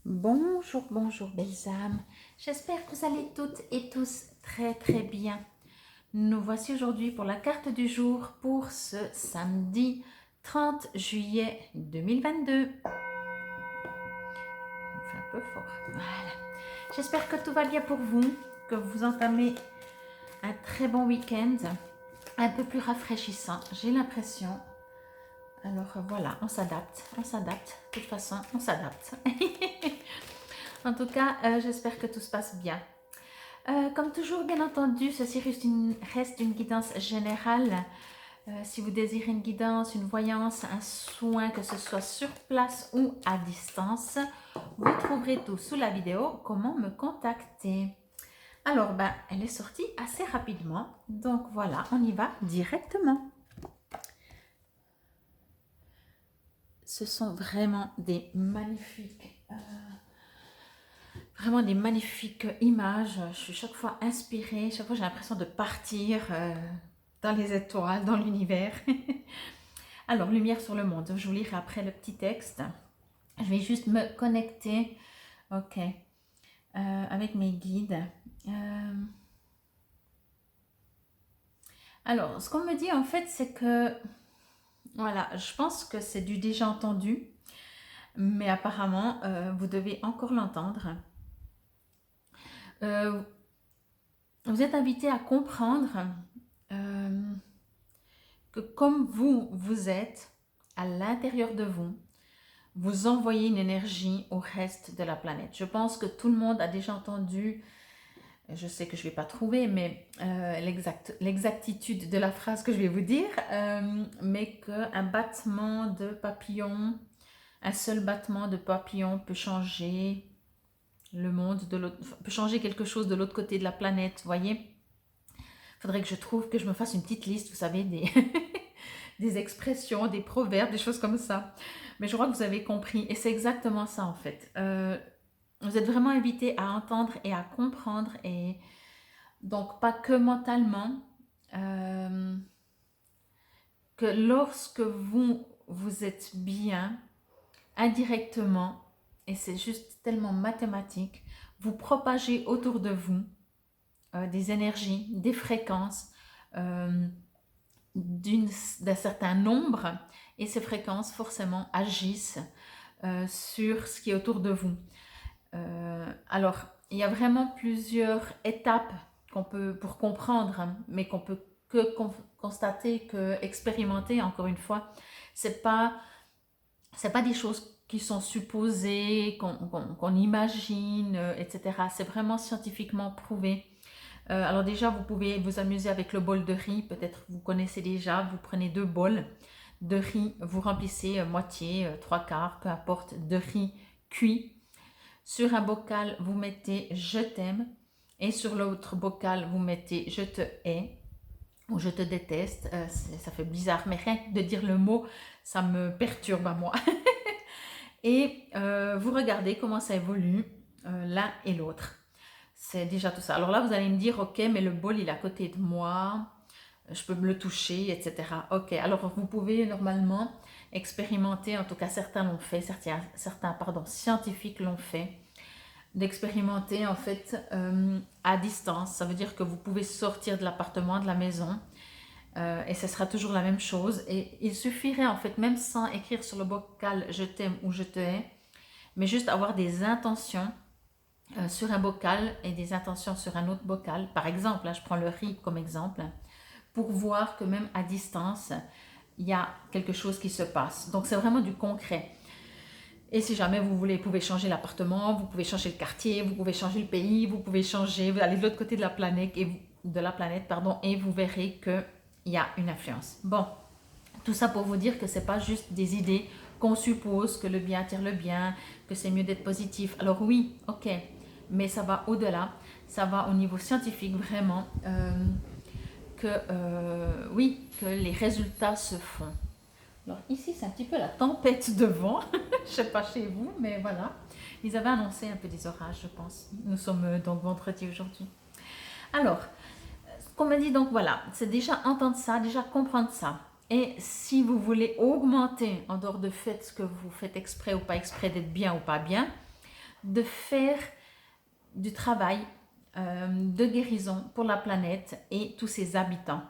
Bonjour, bonjour belles âmes. J'espère que vous allez toutes et tous très très bien. Nous voici aujourd'hui pour la carte du jour pour ce samedi 30 juillet 2022. On fait un peu fort. Voilà. J'espère que tout va bien pour vous, que vous entamez un très bon week-end, un peu plus rafraîchissant, j'ai l'impression. Alors voilà, on s'adapte, on s'adapte. De toute façon, on s'adapte. En tout cas, j'espère que tout se passe bien. Comme toujours, bien entendu, ceci reste une guidance générale. Si vous désirez une guidance, une voyance, un soin, que ce soit sur place ou à distance, vous trouverez tout sous la vidéo, comment me contacter. Alors, elle est sortie assez rapidement, donc voilà, on y va directement. Ce sont vraiment des magnifiques images. Je suis chaque fois inspirée, chaque fois j'ai l'impression de partir dans les étoiles, dans l'univers. Alors, lumière sur le monde. Je vous lirai après le petit texte. Je vais juste me connecter, ok, avec mes guides. Alors, ce qu'on me dit en fait, c'est que, voilà, je pense que c'est du déjà entendu, mais apparemment, vous devez encore l'entendre. Vous êtes invité à comprendre que comme vous êtes à l'intérieur de vous, vous envoyez une énergie au reste de la planète. Je pense que tout le monde a déjà entendu, je sais que je ne vais pas trouver, mais l'exactitude de la phrase que je vais vous dire, mais qu'un battement de papillon, un seul battement de papillon peut changer le monde, peut changer quelque chose de l'autre côté de la planète, vous voyez. Il faudrait que je me fasse une petite liste, vous savez, des expressions, des proverbes, des choses comme ça. Mais je crois que vous avez compris. Et c'est exactement ça, en fait. Vous êtes vraiment invité à entendre et à comprendre. Et donc, pas que mentalement. Que lorsque vous êtes bien, indirectement, et c'est juste tellement mathématique, vous propagez autour de vous des énergies, des fréquences, d'un certain nombre, et ces fréquences forcément agissent sur ce qui est autour de vous. Alors, il y a vraiment plusieurs étapes pour comprendre, hein, mais qu'on peut que constater, que expérimenter. Encore une fois, c'est pas des choses qui sont supposées, qu'on imagine, etc. C'est vraiment scientifiquement prouvé. Alors déjà, vous pouvez vous amuser avec le bol de riz. Peut-être vous connaissez déjà. Vous prenez 2 bols de riz. Vous remplissez moitié, 3/4, peu importe, de riz cuit. Sur un bocal, vous mettez je t'aime. Et sur l'autre bocal, vous mettez je te hais ou je te déteste. Ça fait bizarre, mais rien que de dire le mot, ça me perturbe à moi. Et vous regardez comment ça évolue l'un et l'autre. C'est déjà tout ça. Alors là, vous allez me dire, ok, mais le bol, il est à côté de moi, je peux me le toucher, etc. Ok, alors vous pouvez normalement expérimenter, en tout cas certains l'ont fait, certains scientifiques l'ont fait, d'expérimenter en fait à distance. Ça veut dire que vous pouvez sortir de l'appartement, de la maison, et ce sera toujours la même chose. Et il suffirait en fait, même sans écrire sur le bocal je t'aime ou je te hais, mais juste avoir des intentions sur un bocal et des intentions sur un autre bocal. Par exemple, là je prends le riz comme exemple, pour voir que même à distance, il y a quelque chose qui se passe. Donc c'est vraiment du concret. Et si jamais vous voulez, vous pouvez changer l'appartement, vous pouvez changer le quartier, vous pouvez changer le pays, vous pouvez changer, vous allez de l'autre côté de la planète, et vous verrez qu'il y a une influence. Bon, tout ça pour vous dire que c'est pas juste des idées qu'on suppose que le bien attire le bien, que c'est mieux d'être positif. Alors oui, ok, mais ça va au-delà, ça va au niveau scientifique vraiment, oui, que les résultats se font. Alors ici, c'est un petit peu la tempête de vent, je ne sais pas chez vous, mais voilà. Ils avaient annoncé un peu des orages, je pense. Nous sommes donc vendredi aujourd'hui. Alors, ce qu'on me dit, donc voilà, c'est déjà entendre ça, déjà comprendre ça. Et si vous voulez augmenter, en dehors de fait ce que vous faites exprès ou pas exprès d'être bien ou pas bien, de faire du travail de guérison pour la planète et tous ses habitants.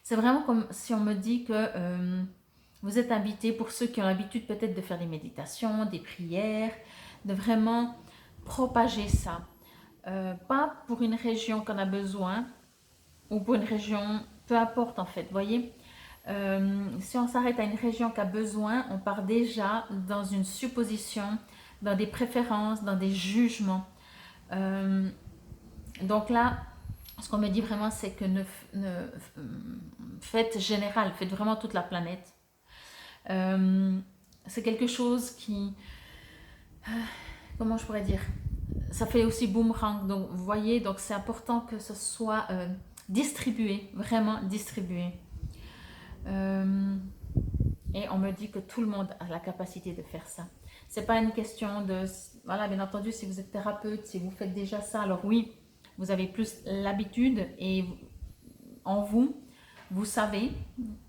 C'est vraiment comme si on me dit que vous êtes invité, pour ceux qui ont l'habitude peut-être de faire des méditations, des prières, de vraiment propager ça. Pas pour une région qu'on a besoin, ou pour une région, peu importe en fait, voyez. Si on s'arrête à une région qui a besoin, on part déjà dans une supposition, dans des préférences, dans des jugements. Donc là, ce qu'on me dit vraiment, c'est que faites général, faites vraiment toute la planète. C'est quelque chose qui, comment je pourrais dire, ça fait aussi boomerang. Donc vous voyez, donc c'est important que ce soit distribué, vraiment distribué. Et on me dit que tout le monde a la capacité de faire ça. C'est pas une question de, voilà, bien entendu, si vous êtes thérapeute, si vous faites déjà ça, alors oui, vous avez plus l'habitude et en vous, vous savez,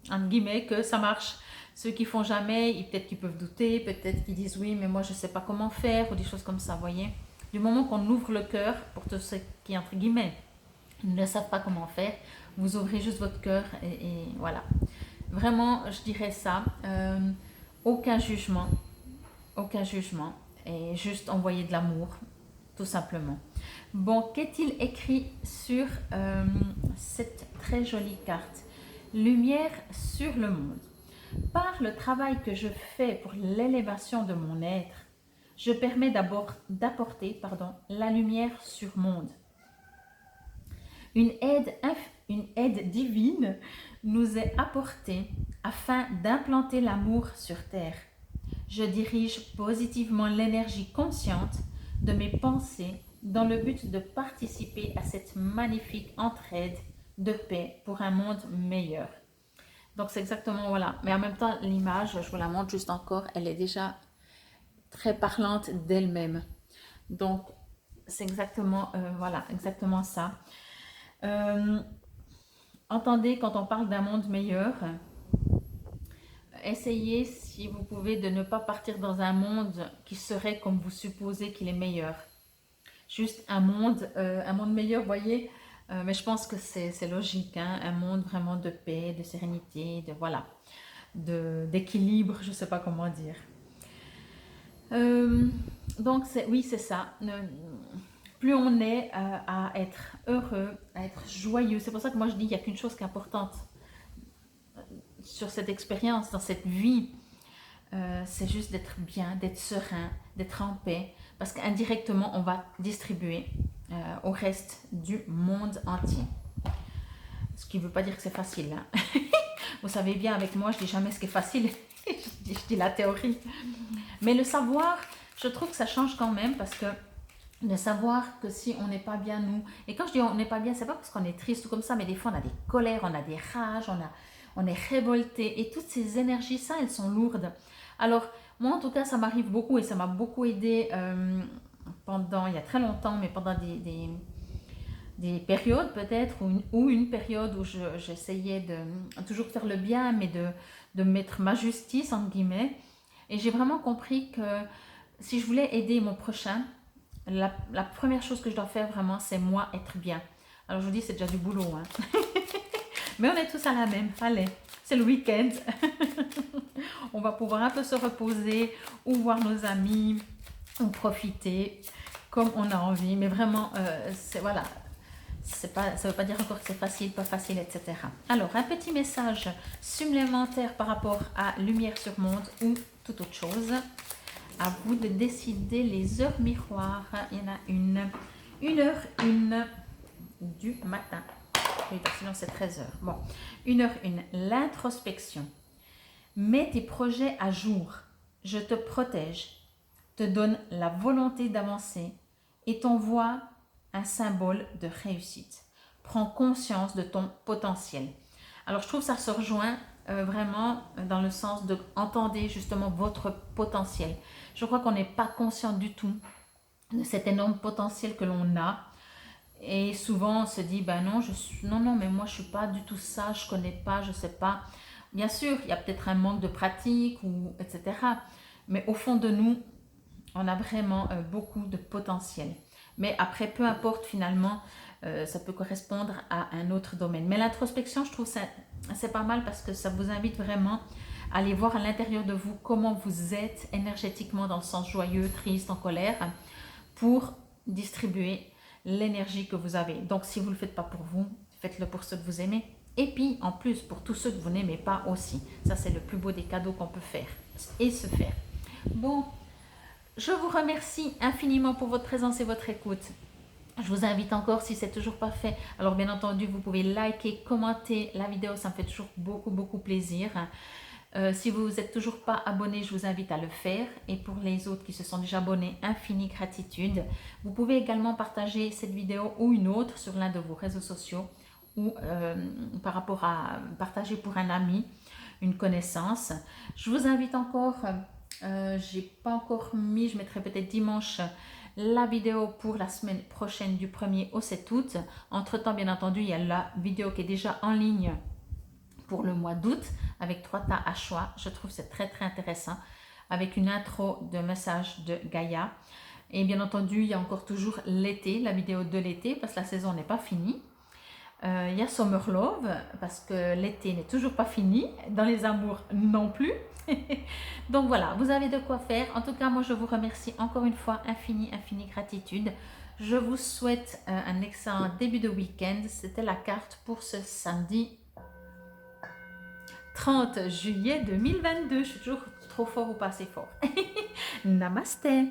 entre guillemets, que ça marche. Ceux qui font jamais, peut-être qu'ils peuvent douter, peut-être qu'ils disent oui, mais moi je sais pas comment faire, ou des choses comme ça, voyez. Du moment qu'on ouvre le cœur, pour tous ceux qui, entre guillemets, ne savent pas comment faire, vous ouvrez juste votre cœur et voilà. Vraiment, je dirais ça. Aucun jugement, et juste envoyer de l'amour, tout simplement. Bon, qu'est-il écrit sur cette très jolie carte? Lumière sur le monde. Par le travail que je fais pour l'élévation de mon être, je permets d'apporter la lumière sur monde. Une aide divine nous est apportée afin d'implanter l'amour sur terre. Je dirige positivement l'énergie consciente de mes pensées dans le but de participer à cette magnifique entraide de paix pour un monde meilleur. Donc c'est exactement, voilà. Mais en même temps, l'image, je vous la montre juste encore, elle est déjà très parlante d'elle-même. Donc c'est exactement, voilà, exactement ça. Entendez, quand on parle d'un monde meilleur, essayez, si vous pouvez, de ne pas partir dans un monde qui serait comme vous supposez qu'il est meilleur. Juste un monde meilleur, voyez. Mais je pense que c'est logique, hein, un monde vraiment de paix, de sérénité, de voilà, d'équilibre, je ne sais pas comment dire. Donc oui, c'est ça. Plus on est à être heureux, à être joyeux. C'est pour ça que moi je dis qu'il n'y a qu'une chose qui est importante sur cette expérience, dans cette vie. C'est juste d'être bien, d'être serein, d'être en paix. Parce qu'indirectement, on va distribuer au reste du monde entier. Ce qui ne veut pas dire que c'est facile. Hein. Vous savez bien, avec moi, je ne dis jamais ce qui est facile. je dis la théorie. Mais le savoir, je trouve que ça change quand même parce que de savoir que si on n'est pas bien nous, et quand je dis on n'est pas bien, c'est pas parce qu'on est triste ou comme ça, mais des fois on a des colères, on a des rages, on est révolté, et toutes ces énergies, ça, elles sont lourdes. Alors moi en tout cas ça m'arrive beaucoup et ça m'a beaucoup aidé pendant, il y a très longtemps, mais pendant des périodes peut-être, ou une période où j'essayais de toujours faire le bien, mais de mettre ma justice entre guillemets, et j'ai vraiment compris que si je voulais aider mon prochain, la première chose que je dois faire vraiment, c'est moi être bien. Alors je vous dis, c'est déjà du boulot. Hein. Mais on est tous à la même. Allez, c'est le week-end. On va pouvoir un peu se reposer ou voir nos amis ou profiter comme on a envie. Mais vraiment, voilà, ça ne veut pas dire encore que c'est facile, pas facile, etc. Alors, un petit message supplémentaire par rapport à Lumière sur Monde ou toute autre chose. À vous de décider les heures miroirs. Il y en a une heure une du matin. Oui, sinon c'est 13 heures. Bon, 1h01, l'introspection. Mets tes projets à jour. Je te protège, te donne la volonté d'avancer et t'envoie un symbole de réussite. Prends conscience de ton potentiel. Alors je trouve que ça se rejoint vraiment dans le sens de entendez justement votre potentiel. Je crois qu'on n'est pas conscient du tout de cet énorme potentiel que l'on a. Et souvent on se dit, ben non, non, mais moi je suis pas du tout ça, je connais pas, je sais pas. Bien sûr, il y a peut-être un manque de pratique, etc. Mais au fond de nous, on a vraiment beaucoup de potentiel. Mais après, peu importe finalement, ça peut correspondre à un autre domaine. Mais l'introspection, je trouve ça c'est pas mal parce que ça vous invite vraiment à aller voir à l'intérieur de vous comment vous êtes énergétiquement dans le sens joyeux, triste, en colère, pour distribuer l'énergie que vous avez. Donc si vous ne le faites pas pour vous, faites-le pour ceux que vous aimez. Et puis en plus pour tous ceux que vous n'aimez pas aussi. Ça c'est le plus beau des cadeaux qu'on peut faire et se faire. Bon, je vous remercie infiniment pour votre présence et votre écoute. Je vous invite encore, si ce n'est toujours pas fait, alors bien entendu, vous pouvez liker, commenter la vidéo, ça me fait toujours beaucoup plaisir. Si vous n'êtes toujours pas abonné, je vous invite à le faire. Et pour les autres qui se sont déjà abonnés, infinie gratitude. Vous pouvez également partager cette vidéo ou une autre sur l'un de vos réseaux sociaux ou par rapport à partager pour un ami, une connaissance. Je vous invite encore, j'ai pas encore mis, je mettrai peut-être dimanche la vidéo pour la semaine prochaine du 1er au 7 août. Entre temps, bien entendu, il y a la vidéo qui est déjà en ligne pour le mois d'août avec 3 tas à choix. Je trouve c'est très intéressant avec une intro de message de Gaïa. Et bien entendu, il y a encore toujours l'été, la vidéo de l'été parce que la saison n'est pas finie. Il y a Summer Love parce que l'été n'est toujours pas fini, dans les amours non plus. Donc voilà, vous avez de quoi faire. En tout cas, moi je vous remercie encore une fois, infinie gratitude. Je vous souhaite un excellent début de week-end. C'était la carte pour ce samedi 30 juillet 2022. Je suis toujours trop fort ou pas assez fort. Namasté.